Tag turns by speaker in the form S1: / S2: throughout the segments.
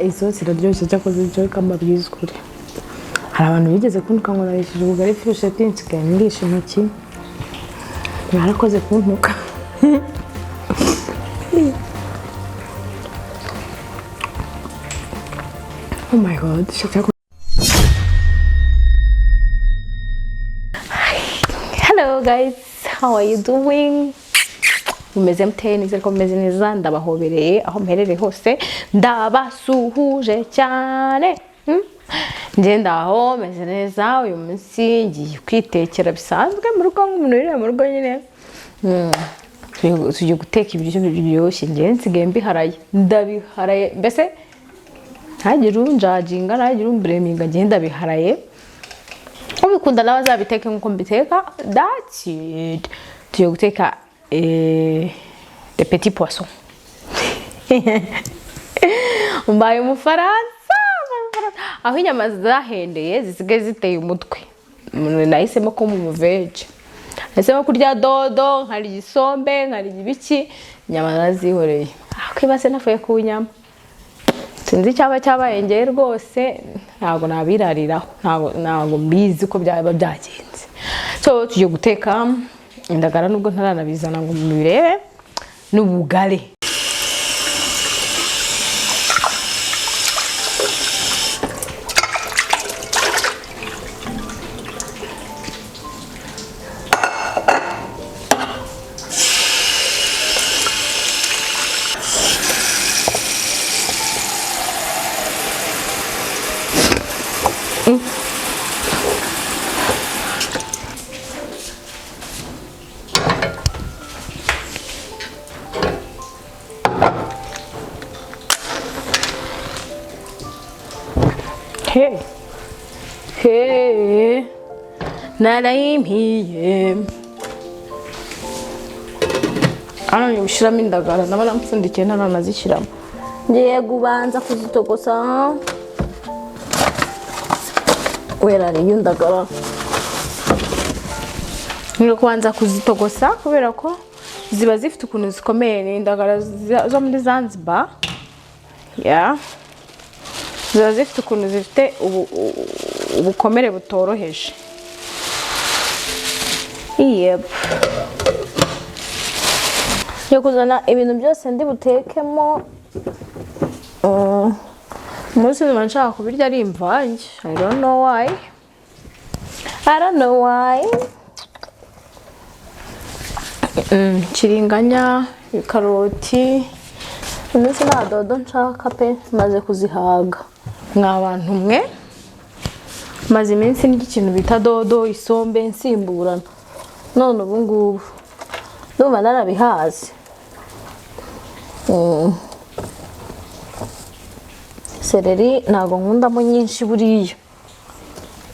S1: isosi iraryoshye cyakoze cyo kamabwiza kuri. Hari abantu bigeze kuntuka ngo narishije ubugari furusheti nsigaye ngisha intoki. Narakoze kuntuka. Oh my god, hello guys, how are you doing? Mumeze mute nizere ko mumeze neza, ndabahobereye aho mperere hose, ndabasuhuje cyane. Ngenda aho meze neza uyu munsi ngiye kwitekera bisanzwe mu rugo nk'umuntu uri mu rugo nyine. Tugiye guteka ibiryo biryoshye, ngiye nsigaye mbiharaye, ndabiharaye mbese ntagira unjajinga ntagira umbreminga, ngiye ndabiharaye. Ubikunda nawe azabiteke nkuko mbiteka. That's it. Tugiye guteka des petits poissons. Mbaye umufaransa. Aho inyama zahendeye zisigaye ziteye umutwe. Nahisemo ko mu vege. Nahisemo kurya dodo, nkari isombe, nkari ibiki, inyama nazihoreye. Kwibase nafuye ku nyama. Sinzi cyaba cyabayengeye rwose, ntago nabirariraho, ntago mbizi ko byaba byagenze. So tugiye guteka indagara nubwo ntaranabizana ngo mubirebe, nubugali. Hey, naraimhiye. Ano yishiramo indagara, nabana mpfundikiye ntaranazishiramo. Ngiye kubanza kuzitogosa. Wera ari indagara. Ngiye kubanza kuzitogosa kubera ko ziba zifite ukuntu zikomeye, indagara zo muri Zanzibar. Yeah. Ziba zifite ukuntu zifite ubukomere butoroheje. Yep. Yo kuzana ibintu byose ndi butekemo. Umunsi nshaka kubirya ari imvange. I don't know why. Chiringanya, karoti. Umunsi nta dodo nshaka pe, maze kuzihaga. Nk'abantu mwe maze iminsi n'ikintu bita dodo, isombe nsimburana. None ubu ngubu ndumva narabihaze. Seleri ntago nkundamo nyinshi buriya.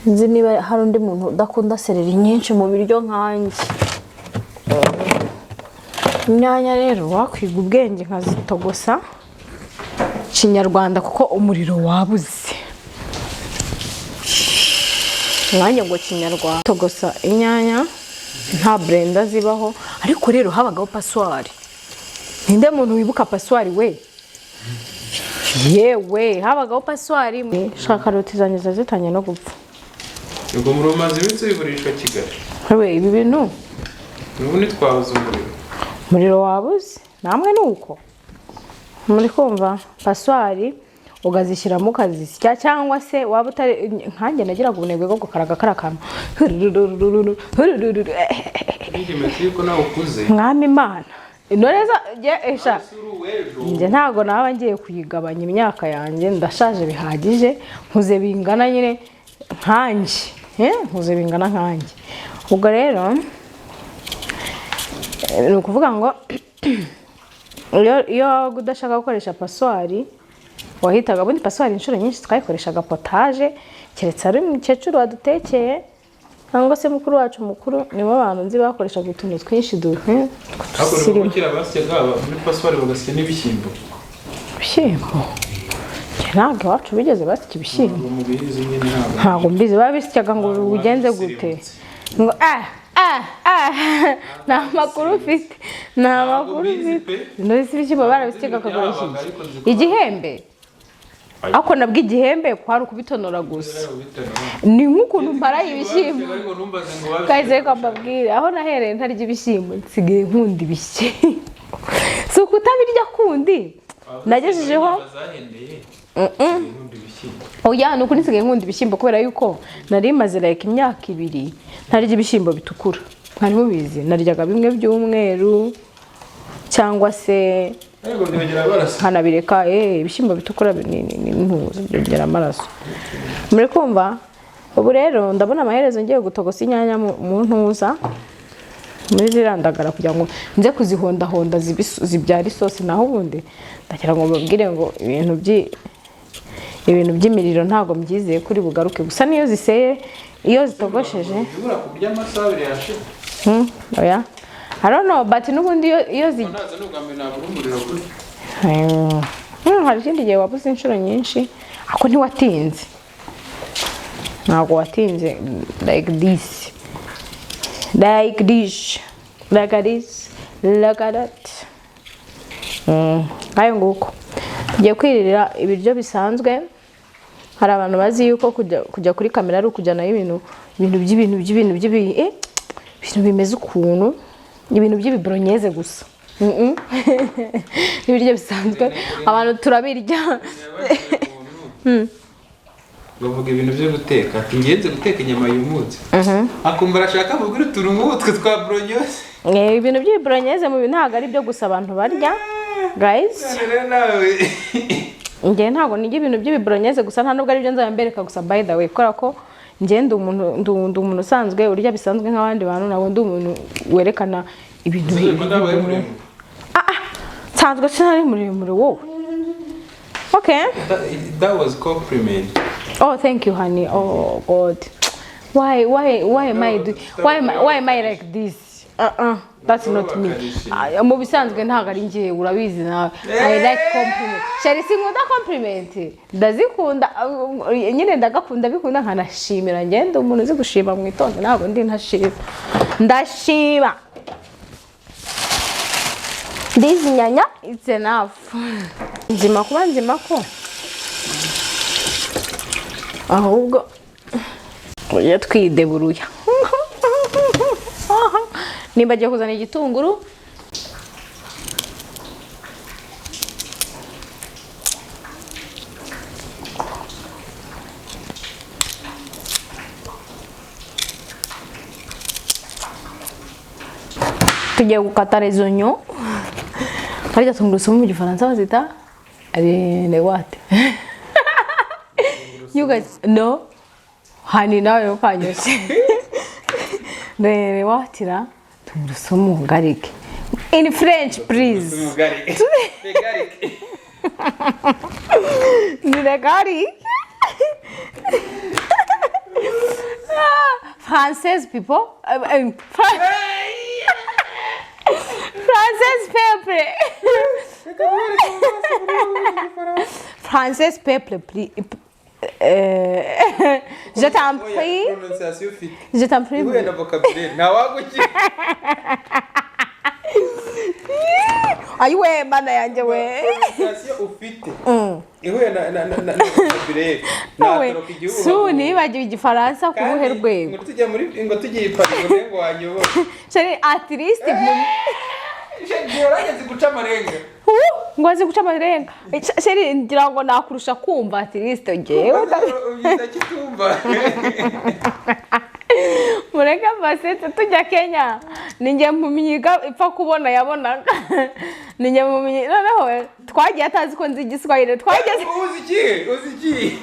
S1: Nzi niba hari undi muntu udakunda seleri nyinshi mu biryo nkanjye. Inyanya rero wakwiga ubwenge nkazitogosa kinyarwanda kuko umuriro wabuze. Mwanya ngo kinyarwanda togosa inyanya nta blender zibaho, ariko rero habagaho passoir. Ninde muntu wibuka passoir we? Yewe habagaho passoir. Shaka karoti zanjye zitanye no gupfa.
S2: Ubwo muromazi bitse bigurishwa Kigali.
S1: We ibi bintu
S2: nubu nitwabuze
S1: umuriro wabuze, namwe nuko muri kumva passoir ugazishyiramo ukazisya, cyangwa se waba utari nkanjye nagira ngo ubunebwe bwo gukaraga karakano. Mwami Imana inoreza esha nje ntago naba ngiye kuyigabanya imyaka yanjye, ndashaje bihagije, nkuze bingana nyine nkanje, nkuze bingana nkanje. Ubwo rero ni ukuvuga ngo iyo udashaka gukoresha passoir wahitaga ubundi passoir inshuro nyinshi twayikoreshaga potage, keretse ari umukecuru wadutekeye cyangwa se mukuru wacu mukuru, nibo abantu nzi bakoreshaga utuntu twinshi duhe.
S2: Akora gukira basyaga muri passoir bagasya n'ibishyimbo.
S1: Ibishyimbo ntabwo wacu bigeze basya ibishyimbo. Ntabwo mbizi babisyaga ngo ugenze gute ngo nta makuru ufite, nta makuru ufite. None si ibishyimbo barabisyaga akagoresha igihembe. ako nabwo igihembe kwari ukubitonora gusa ni nk'ukuntu mparaye ibishyimbo guys reka mbabwire aho nahereye ntarya ibishyimbo nsigaye nkunda ibishyimbo si ukutabirya kundi nagejejeho oya nuko nisigaye nkunda ibishyimbo kubera yuko nari maze like imyaka 2 ntarya ibishyimbo bitukura mwari mubizi naryaga bimwe by'umweru cyangwa se hanabireka ibishyimbo bitukura byongera amaraso muri kumva ubu rero ndabona amaherezo ngiye gutogosa inyanya mu ntuza muri zirandagara kugira ngo nze kuzihondahonda zibyara isosi naho ubundi ndagira ngo mbabwire ngo ibintu by'imiriro ntago mbyizeye kuri bugaruke gusa niyo ziseye iyo zitogosheje oya I don't know but nubundi iyo hari ikindi gihe wabuze inshuro nyinshi ako ntiwatinze ntabwo watinze like this like that ayo nguko tugiye kwirira ibiryo bisanzwe hari abantu bazi yuko kujya kuri kamera ari ukujyanayo ibintu bimeze ukuntu ibintu by'ibibrognese gusa ibiryo bisanzwe abantu turabirya
S2: bavuga ibintu byo guteka ingenzi guteka inyama yumutse akumva arashaka kubwira utuntu nk'utwe twa brognese
S1: ibintu by'ibibrognese mu ntago ari byo gusa abantu barya guys ngiye ntago nijye ibintu by'ibibrognese gusa nta nubwo ari byo nzambereka gusa by the way kora ko ngiye ndi umuntu usanzwe urya bisanzwe nk'abandi bantu nabo ndi umuntu werekana ibintu sanzwe sinari muremure wowe okay
S2: that was compliment.
S1: Oh, thank you, honey. Oh, God. Why am I like this? That's not me. Mu bisanzwe ntago ari ngiye urabizi nawe. I like compliment. Shari sinkunda compliment. Ndazikunda nyine ndagakunda bikunda nkanashimira ngende umuntu uzi gushima mu itonde ntago ndi ntashima. Ndashima. This nyanya it's enough. Nzima kuba nzima ko. Ahubwo oya twideburuya nimba giye kuzana igitunguru tugiye gukata rezonyo ariko tungurusumu mu gifaransa bazita ne what you guys know hani nawe ukanyose ne watira tungurusumu garlic in French please the garlic Français people Français peuple Français peuple please je t'en prie. Je t'en prie.
S2: Ihuye na vocabulaire. Nawaguki.
S1: Ayiwe mana yanjye we.
S2: Pronunciation ufite. Ihuye na vocabulaire. Natoroka igihugu.
S1: Suni bagiye igifaransa ku buhe rwego.
S2: Ngo tujye muri ngo tugiye Paris ngo wanyobora.
S1: Shari at least
S2: Gerageza guca amarenga.
S1: Ngo azi guca amarenga. Sheri ngira ngo nakurusha kumva at least ngewe.
S2: Ubyita kitumva.
S1: Mureka basete tujya Kenya. Ninjye mumyiga ipfa kubona yabonaga. Ninjye mumyiga noneho twagiye atazi ko nzi igiswahili twageze.
S2: Uzi iki?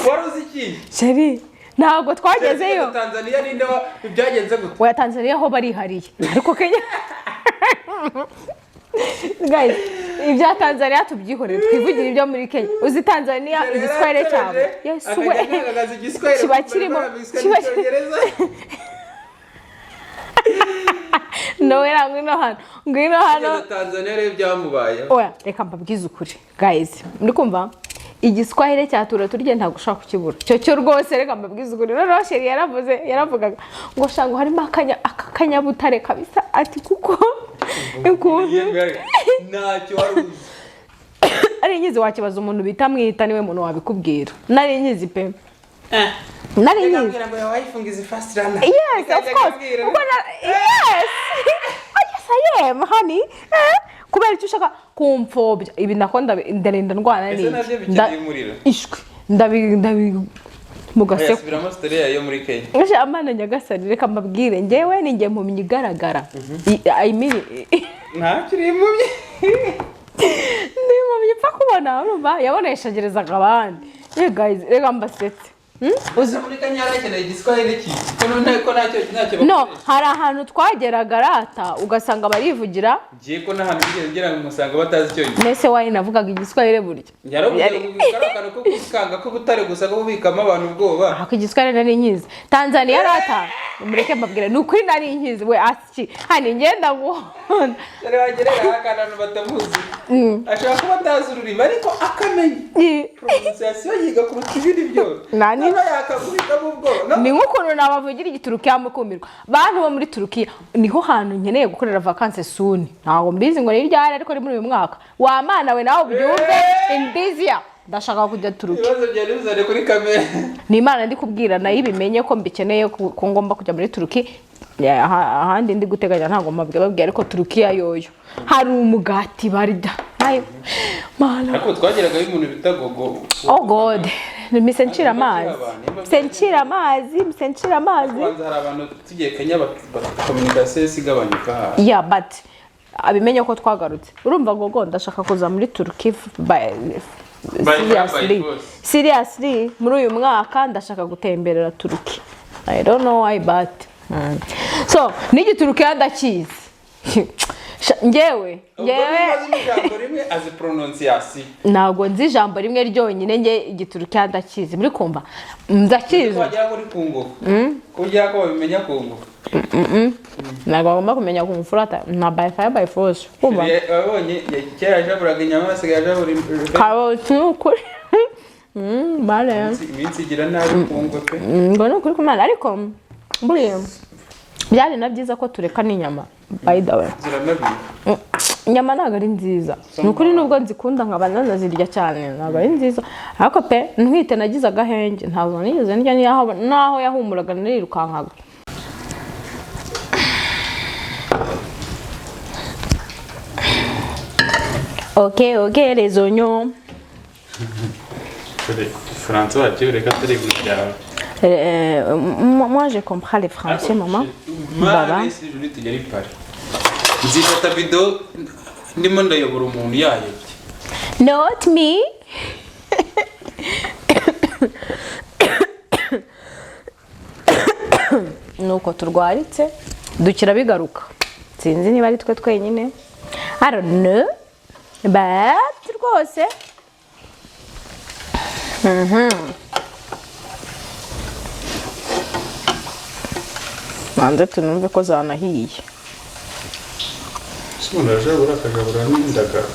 S2: Waruzi iki?
S1: Sheri ntabwo twagezeyo.
S2: Tanzania ninde byagenze gute?
S1: Wa Tanzania ho bari hariye. Ariko Kenya guys, ibya Tanzania tubyihorere twivugire ibyo muri Kenya. Uzi Tanzania igiswahili cyabo. Yes we. Kiba kirimo. No era ngwino hano.
S2: Tanzania rero byamubaye.
S1: Oya, reka mbabwize ukuri. Guys, muri kumva? Igiswahili cyatura turye nta gushaka kukibura. Cyo rwose reka mbabwize ukuri. Rero Sheri yaravugaga ngo shango harimo akanya butare kabisa ati kuko
S2: ntacyo waruzi.
S1: ari nyizi wakibaza umuntu bita mwita niwe muntu wabikubwira nari nyizi pe nari nyizi
S2: ngira ngo yawifunga izi fast runner
S1: yes of course yes yes I am honey kubera icyo ushaka kumfobya ibi ndakunda ndarinda ndwana ni ishwe ndabi mugaseko
S2: yasubiramo story yayo muri Kenya
S1: nje amana nyagasani reka mbabwire ngewe ninjye mu myigaragara I mean
S2: ntakiri impumyi
S1: ni mu myipfa kubona urumva yaboneshagerezaga abandi guys reka mbasetse
S2: uzi muri Kenya arakeneye igiswahili ki ko ntacyo
S1: no hari ahantu twageraga rata ugasanga barivugira
S2: giye ko n'ahantu bigera ngo musanga batazi icyo yitwa
S1: nese wayi navugaga igiswahili buryo
S2: yaravuga ko kukanga ko butare gusa ko bubikamo abantu ubwoba
S1: ako igiswahili nari nkizi Tanzania rata mureke mbabwire nukuri nari nkizi we asiki hani ngenda ngo
S2: dore wagerera akantu batamuzi ashaka kuba atazi ururimi ariko akamenya pronunciation yiga ku ibindi byo nani yakagubika ubwo
S1: ni nk'ukuntu nabavugira igiturukiya mukumirwa bantu bo muri Turukiya niho hantu nkeneye gukorera vacances soon ntago mbizi ngo ni ryari ariko ari muri uyu mwaka wa mana we nawe ubyumve indizia ndashaka kujya Turukiya
S2: ibibazo byari bizane kuri kamera
S1: ni imana ndi kubwira nayo ibimenye ko mbikeneye ko ngomba kujya muri Turukiya ahandi ndi guteganya ntago mbabwira ariko Turukiya yoyo hari umugati barida ayo mana
S2: ariko twageraga y'umuntu bita gogo
S1: oh god misenchira amazi
S2: kwanza hari abantu tugiye Kenya communication sigabanyuka
S1: yeah but abimenye ko twagarutse urumva gogo ndashaka kuza muri Turkey seriously muri uyu mwaka ndashaka gutemberera Turkey I don't know why but so nigi Turkey ndakizi ngewe
S2: ijambo rimwe azi pronunciation
S1: nago nzi ijambo rimwe ryonyine nge igiturukiya ndakizi muri kumva ndakizi
S2: wajya kuri kungo kujya ko babimenya kungo
S1: nago ngomba kumenya kumfurata na by force kumva
S2: abonye kera jaburaga inyama basigaye jaburi
S1: karoti ukuri bale
S2: iminsi igira nabi kungo pe
S1: ngono kuri kumana ariko mburiye byari na byiza ko tureka n'inyama by the way inyama ntago ari nziza nukuri nubwo nzikunda nkaba nanazirya cyane ntago ari nziza ariko pe ntwite nagize agahenge ntazo nigeze ndya naho yahumuraga narirukankaga okay les oignons
S2: François tu reka turi gutya
S1: moi je comprends les français maman
S2: baba si je te dirai pas nzifata video ndimo ndayobora umuntu yayobye
S1: not me nuko turwaritse dukira bigaruka sinzi niba ari twe twenyine I don't know but rwose manze tunumve ko zanahiye
S2: Simona jabura akajabura n'indagara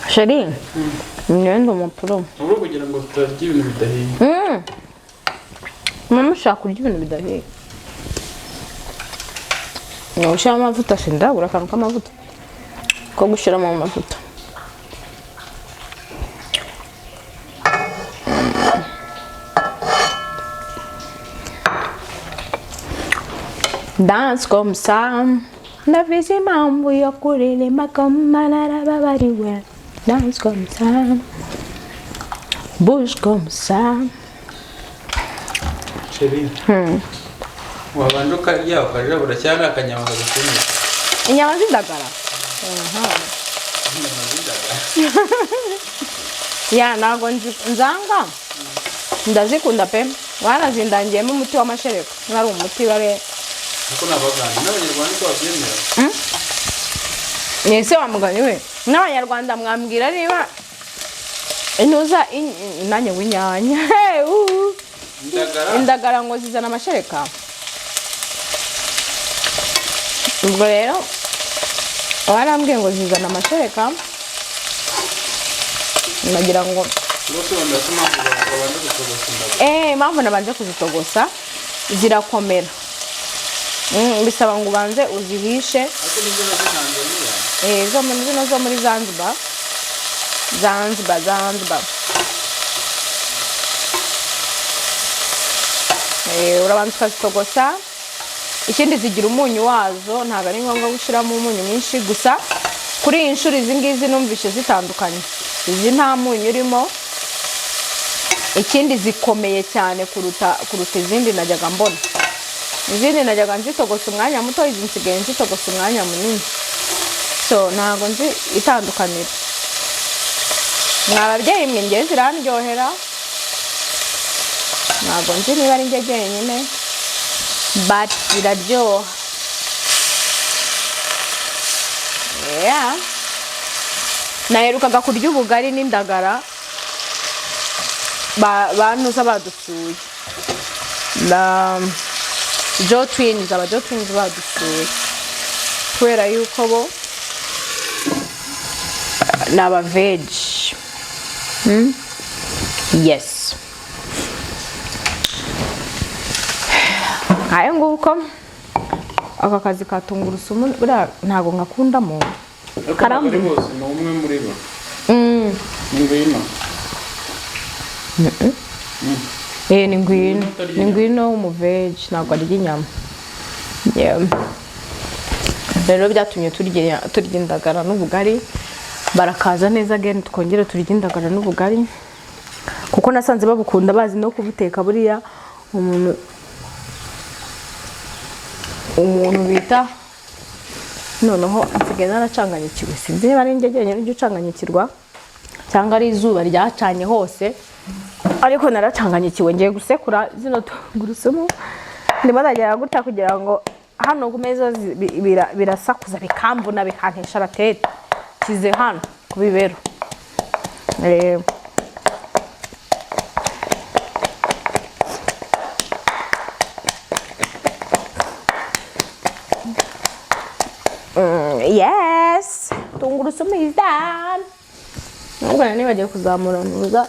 S1: Sheri ngendo mupuro
S2: uro kugira ngo tutarya ibintu bidahiye
S1: mama ushaka kurya ibintu bidahiye no ushaka amavuta sindagura akantu k'amavuta ko gushiramo amavuta Dance comme ça, la vie c'est mambo yo kurele makoma na babariwe. Dance comme ça, bouge comme ça.
S2: Chérie. Wabanje ukarya ukajabura cyangwa akanyama gakomeye.
S1: Inyama z'indagara.
S2: Inyama z'indagara.
S1: Ya nago nzanga. Ndazikunda pe. Warazindangiyemo umuti w'amashereka. Nari umuti bare
S2: Kuko nabaganda n'abanyarwanda ko babyemera.
S1: Nese wamugani we. N'abanyarwanda mwambwira niba intuza nanye winyanya. Indagara ngo zizana amashereka. Ubwo rero warambwiye ngo zizana amashereka. Nagira ngo mpamvu nabanje kuzitogosa zirakomera. Bisaba ngo ubanze uzihishe. Zo muri Zanzibar. Zanzibar. Urabanza ukazitogosa. Ikindi zigira umunyu wazo, ntabwo ari ngombwa gushyiramo umunyu mwinshi, gusa kuri iyi nshuro izi ngizi numvishe zitandukanye. Izi nta munyu urimo. Ikindi zikomeye cyane kuruta izindi najyaga mbona. Izindi najyaga nzitogosa umwanya muto, izi nsigaye nzitogosa umwanya munini. So ntabwo nzi itandukaniro. Mwababyeyi mwe ngiye zirandyohera. Ntabwo nzi niba ari njye jyenyine, but biraryoha. Yeah. Naherukaga kurya ubugari n'indagara banuza badusuye. Jo twins badusuye. Kubera yuko bo naba veg. Yes. Ayo nguko aka kazi ka tungurusumu ntago ngakundamo.
S2: Karambi bose no umwe muri bo. Ngwino.
S1: Ni ngwino mu veg ntago ari inyama. Yeah. Rero byatumye turya indagara n'ubugari. Barakaza neza again twongere turya indagara n'ubugari. Kuko nasanze babukunda bazi no kubuteka buriya umuntu bita noneho asigaye naracanganyikiwe. Sinzi niba ari njye njyenyine ucanganyikirwa cyangwa ari izuba ryacanye hose, ariko naracanganyikiwe. Ngiye gusekura zino tungurusumu ndimo ndagera guta kugira ngo hano ku meza birasakuza bikambuna bikantesha aratete. Kize hano ku bibero. Yes, tungurusumu is done. Nubwo nibagiye kuzamura nuza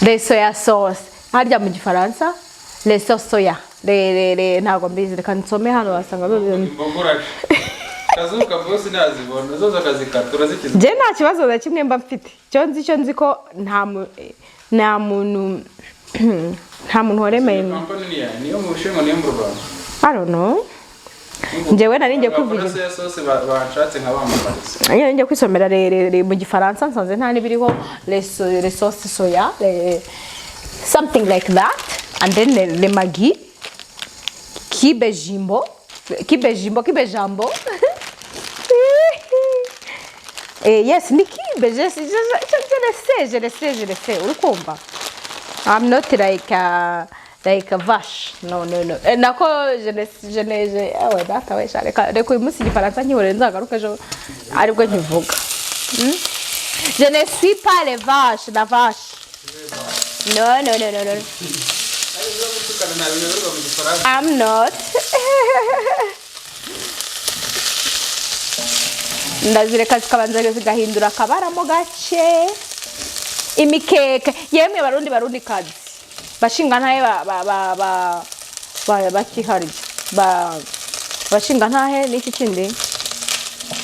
S1: le soya sauce. Harya mu gifaransa le sauce soya. Ntabwo mbizi, reka nsome hano wasanga bibiri.
S2: Kazuka bose nazibona zoza kazikatura zikiza.
S1: Je nta kibazo na kimwe mba mfite. Cyo nzi ko nta muntu waremeye.
S2: Niyo mu Bushinwa niyo mu Rwanda.
S1: I don't know. Njewe nari ngiye kuvuga
S2: sauce bashatse nk'abamamaza.
S1: Iyo ngiye kwisomera mu gifaransa nsanze nta nibiriho les sauce soya, something like that, and then le magi, kibejambo. Yes, ni kibe. Je le sais. Urukumva? I'm not like a vache. No. Nako je awe data we shareka. Reko imusi gifaransa nkihore nzagaruka ejo aribwo nkivuga. Je ne suis pas les vaches, la vache. No. I'm not. Ndazireka zikabanza zigahindura akabaramo gace. Imikeke yemwe barundi kazi bashinga ntahe bakihari bashinga ntahe n'iki kindi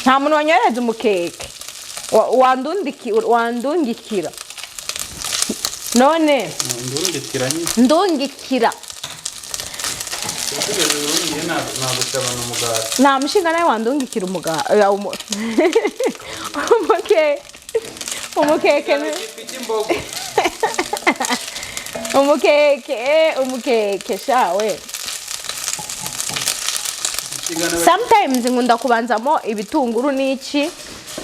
S1: nta muntu wanyohereza umukeke wandungikira none ndungikira nta mushinga nawe wandungikira umukeke shawe. Sometimes nkunda kubanzamo ibitunguru n'iki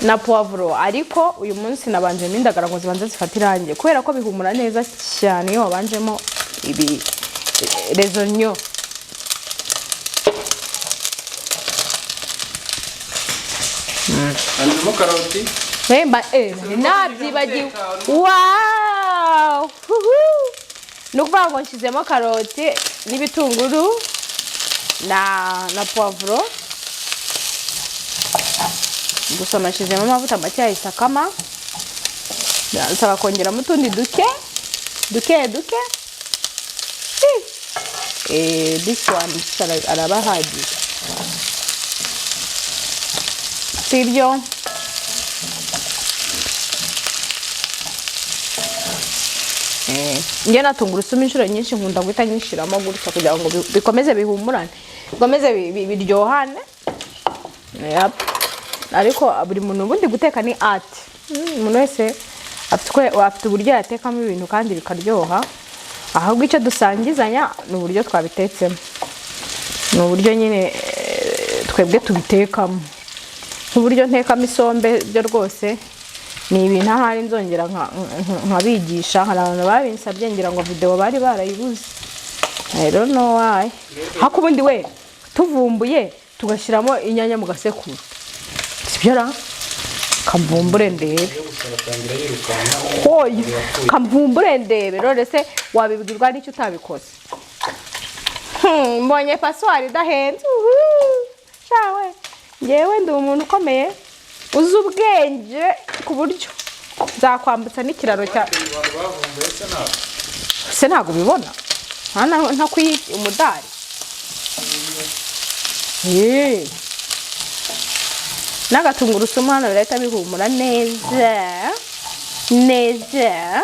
S1: na poivro, ariko uyu munsi nabanjemo indagara ngo zibanze zifata irangi kubera ko bihumura neza cyane iyo wabanjemo ibi rezonyo.
S2: Andimo karoti.
S1: Nabyibagiwe. Wow! Nukuvuga ngo nshizemo karoti n'ibitunguru na poivro. Gusa nashizemo amavuta make y'isakama. Nsaba kongeramo utundi duke. This one arabahagije. Biryo. Ngiye na tungurusumu inshuro nyinshi nkunda guhita nyishiramo gutya kugira ngo bikomeze bihumurane, bikomeze biryohane. Ariko buri muntu ubundi guteka ni art. Umuntu wese afite uburyo yatekamo ibintu kandi bikaryoha. Ahubwo icyo dusangizanya ni uburyo twabitetsemo, ni uburyo nyine twebwe tubitekamo. Nk'uburyo ntekamo isombe byo rwose ni ibintu ahari nzongera nkabigisha. Hari abantu babinsabye ngira ngo video bari barayibuze, I don't know why. Hako ubundi we tuvumbuye tugashyiramo inyanya mu gasekuru, sibyo ra? Kamvumbure ndebe, hoye kamvumbure ndebe rero se wabibwirwa n'icyo utabikoze. Mbonye paswari dahenze, shawe ngewe ndi umuntu ukomeye uzi ubwenge ku buryo nzakwambutsa n'ikiraro cya se ntago bibona nta kwiki umudari. N'agatungurusumu hano leta bihumura neza neza.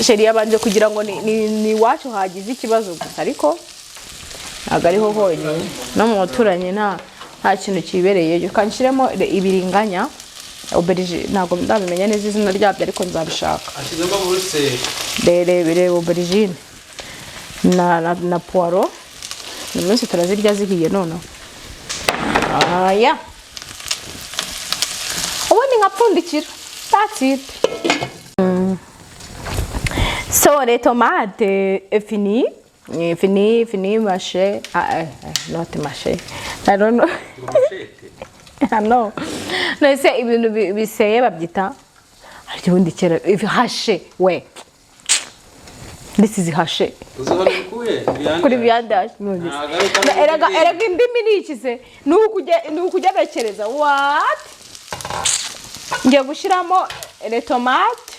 S1: Sheri yabanje kugira ngo ni wacu hagize ikibazo gusa, ariko ntago ariho honyine, no mu baturanyi nta kintu kibereye. Kanshiremo ibiringanya, aubergine ntago ndabimenya neza izina ryabyo ariko nzabishaka.
S2: Ashizemo buruse
S1: Bere aubergine na poiro. Umunsi turazirya zihiye none. Aya. Ubundi nkapfundikira. That's it. So les tomates fini mâché. Not mâché. I don't know. No. No, c'est ibintu biseye babyita. Ariko ubundi kera hashe we. This is hashe. Kuri byandash none. Erega indimi nikize. Nukujya bekereza. What? Ngiye gushiramo les tomates.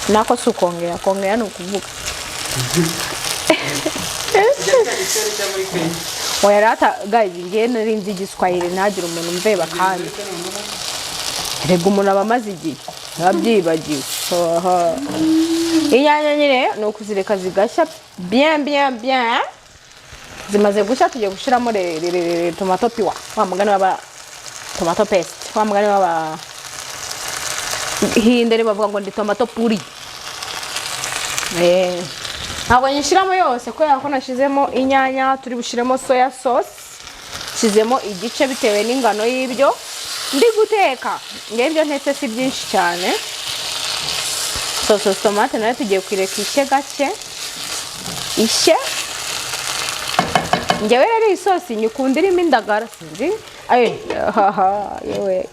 S1: Nako kongera no kuvuga. Oyarata guys ngiye narinzi igiswahili nagira umuntu mveba kandi. Rego umuntu abamaze igihe abyibagiwe. Inyanya nyine no kuzireka zigashya bien. Zimaze gushya tugiye gushiramo tomato piwa. Wa mugani waba tomato paste. Wa mugani waba hindere bavuga ngo ndi tomato puri. Ntabwo nyishiramo yose ko yako nashizemo inyanya, turi bushiremo soya sauce. Shizemo igice bitewe n'ingano y'ibyo ndi guteka. Ngebyo ntetse si byinshi cyane. Sauce tomate nayo tugiye kwireka ishe gake. Ishe. Ngewe rero isosi nyikundira indagara sinzi. Yewe.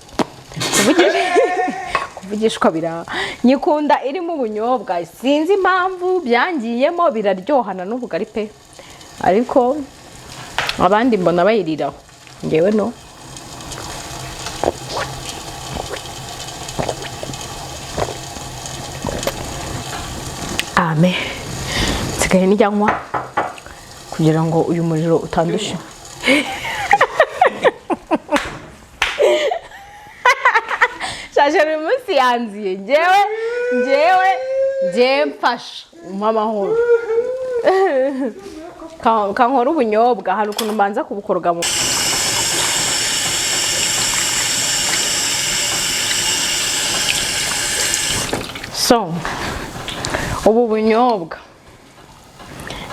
S1: Kuvugishwa bira. Nyikunda irimo ubunyobwa. Sinzi impamvu byangiyemo biraryohana n'ubugari pe. Ariko abandi mbona bayiriraho. Ngewe no. Ame. Sigaye nijyanywa kugira ngo uyu muriro utandusha. Shashara umunsi yanziye ngewe mfasha umamahoro. Kankora ubunyobwa hari ukuntu mbanza kubukoroga mu so ubu bunyobwa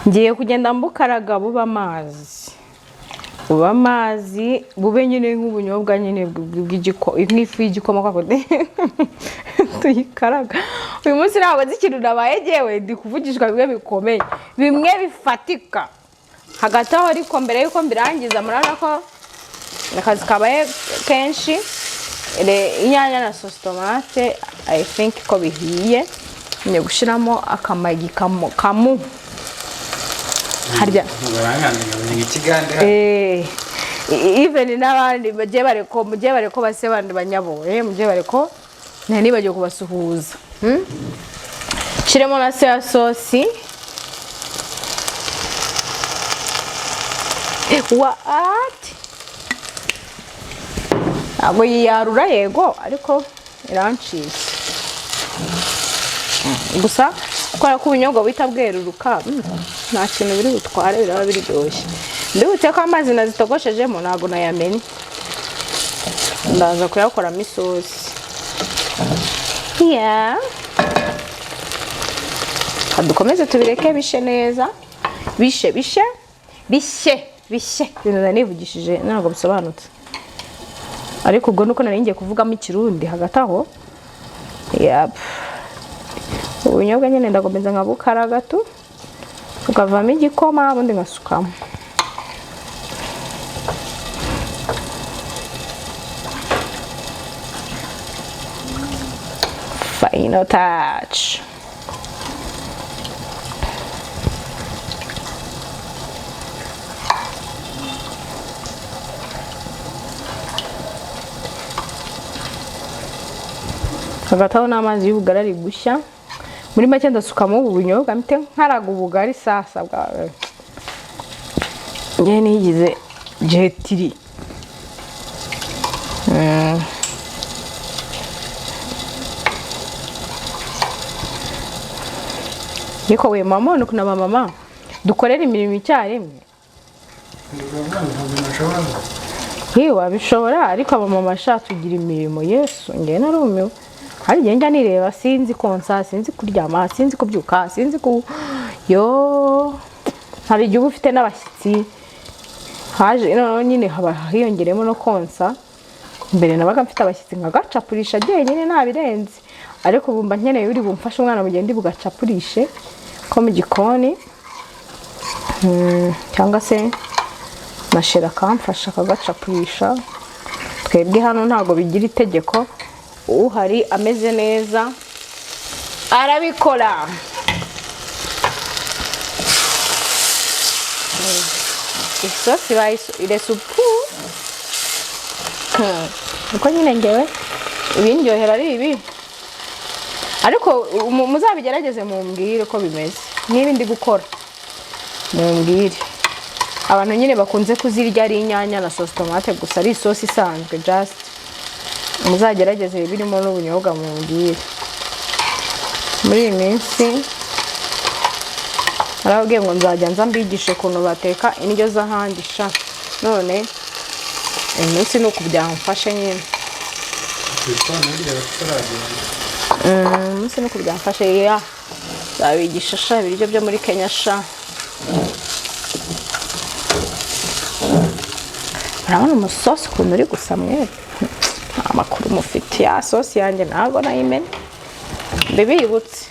S1: ngiye kugenda mbukaraga buba amazi bube nyine nk'ubunyobwa nyine nk'ifu y'igikoma kwa kode tuyikaraga. Uyu munsi ntabwo z'ikintu nabaye jewe ndi kuvugishwa bimwe bikomeye bimwe bifatika hagati aho, ariko mbere yuko mbirangiza murabona ko akazi kabaye kenshi. Inyanya na sauce tomate I think ko bihiye. Ngiye gushiramo akamagi kamu harya even n'abandi bagiye bareko base bandi banyaboye mugiye bareko ntanibagiye kubasuhuza. Shiremo na soya sauce. What? ntabwo yiyarura yego ariko irancitse gusa kubera ko ubunyobwa buhita bweruruka nta kintu biri butware biraba biryoshye ndibutse ko amazi nazitogoshejemo ntabwo nayamenye ndaza kuyakoramo isosi dukomeze tubireke bishe neza bishe ibintu nanivugishije ntabwo bisobanutse ariko ubwo nuko nari ngiye kuvugamo ikirundi hagati aho ubunyobwa nyine ndagomeza nkabukara gato ukavamo igikoma ubundi ngasukamo final touch. Hagataho n'amazi y'ubugari ari gushya muri make ndasukamo ubunyobwa mite nkaraga ubugari sasa bwawe njye nigize jetiri Yiko we mama nuko na mama dukorera imirimo icyarimwe wabishobora ariko abamama shatugira imirimo Yesu nge narumiwe hari njya nireba sinzi konsa sinzi kuryama sinzi kubyuka sinzi ku hari igihe ufite n'abashyitsi haje nyine haba hiyongeremo no konsa mbere nabaga mfite abashyitsi nkagacapurisha nyine nabirenze ariko bumba nkeneye uri bumfashe umwana mugende bugacapurishe ko mu gikoni cyangwa se nashira kamfasha kagacapurisha twebwe hano ntago bigira itegeko uhari ameze neza arabikora isosi ile supu uko nyine ngewe ibindyohera ari ibi ariko muzabigerageze mumbwire ko bimeze niba ndi gukora mumbwire abantu nyine bakunze kuzirya ari inyanya na sauce tomate gusa ari isosi isanzwe just muzagerageze birimo n'ubunyobwa mumbwire muri iyi minsi arabwiye ngo nzajya nza mbigishe ukuntu bateka indyo z'ahandi sha none iminsi nuko byamfashe nyine umunsi nuko byamfashe zabigisha sha ibiryo byo muri Kenya sha urabona umusosi ukuntu uri gusa mwe amakuru mufite ya sosi yanjye ntabwo nayimenye mbibibutse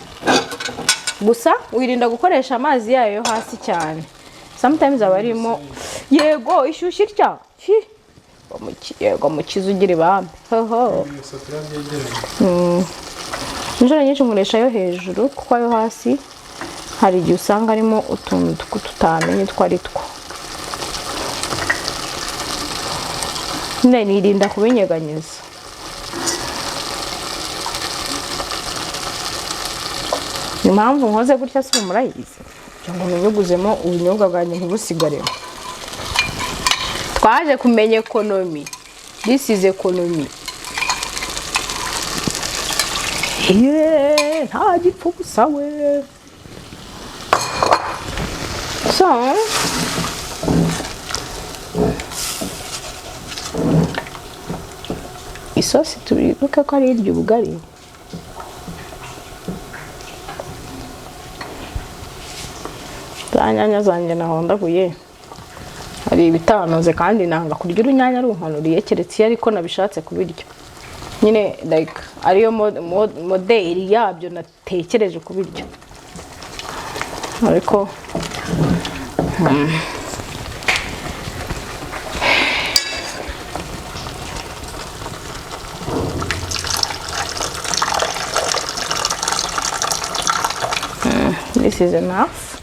S1: gusa wirinda gukoresha amazi yayo hasi cyane sometimes abarimo yego ishyushye irya yego mukiza ugira ibambe inshuro nyinshi nkoresha yo hejuru kuko ayo hasi hari igihe usanga harimo utuntu tutamenye two ari two nirinda kubinyeganyeza ni mpamvu nkoze gutya si murayizi cyangwa nubiguzemo ubunyobwa bwanjye ntibusigare twaje kumenya economy this is economy nta gipfu gusa we so isosi tubibuka ko ari iryo ubugari nyanya zanjye nahondaguye hari ibitanoze kandi nanga kurya urunyanya runkanuriye keretse iyo ariko nabishatse kubirya nyine like ariyo modeli yabyo natekereje kubirya ariko this is enough.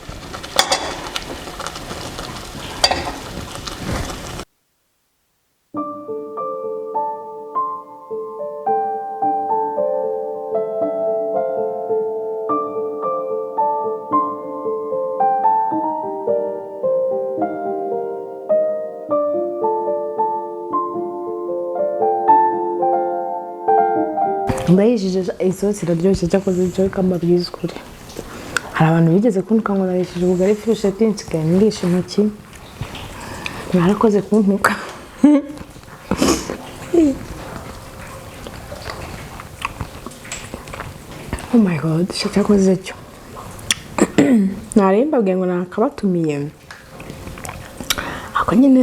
S1: ndayishije isosi iraryoshye cyakoze cyo kamabwiza kuri hari abantu bigeze kuntuka ngo narishije ubugari furusheti nsigaye ndisha intoki narakoze kuntuka oh my god cyakoze cyo narembabwiye ngo nakabatumiye ako nyine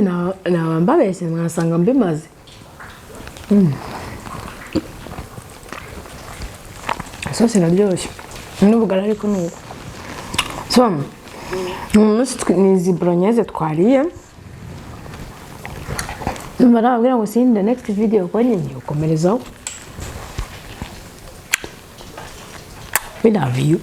S1: nabambabeshye mwasanga mbimaze isosi iraryoshye n'ubugari ariko nuko so ni izi bolognese twariye barababwira ngo see in the next video ko nyine ukomerezaho we love you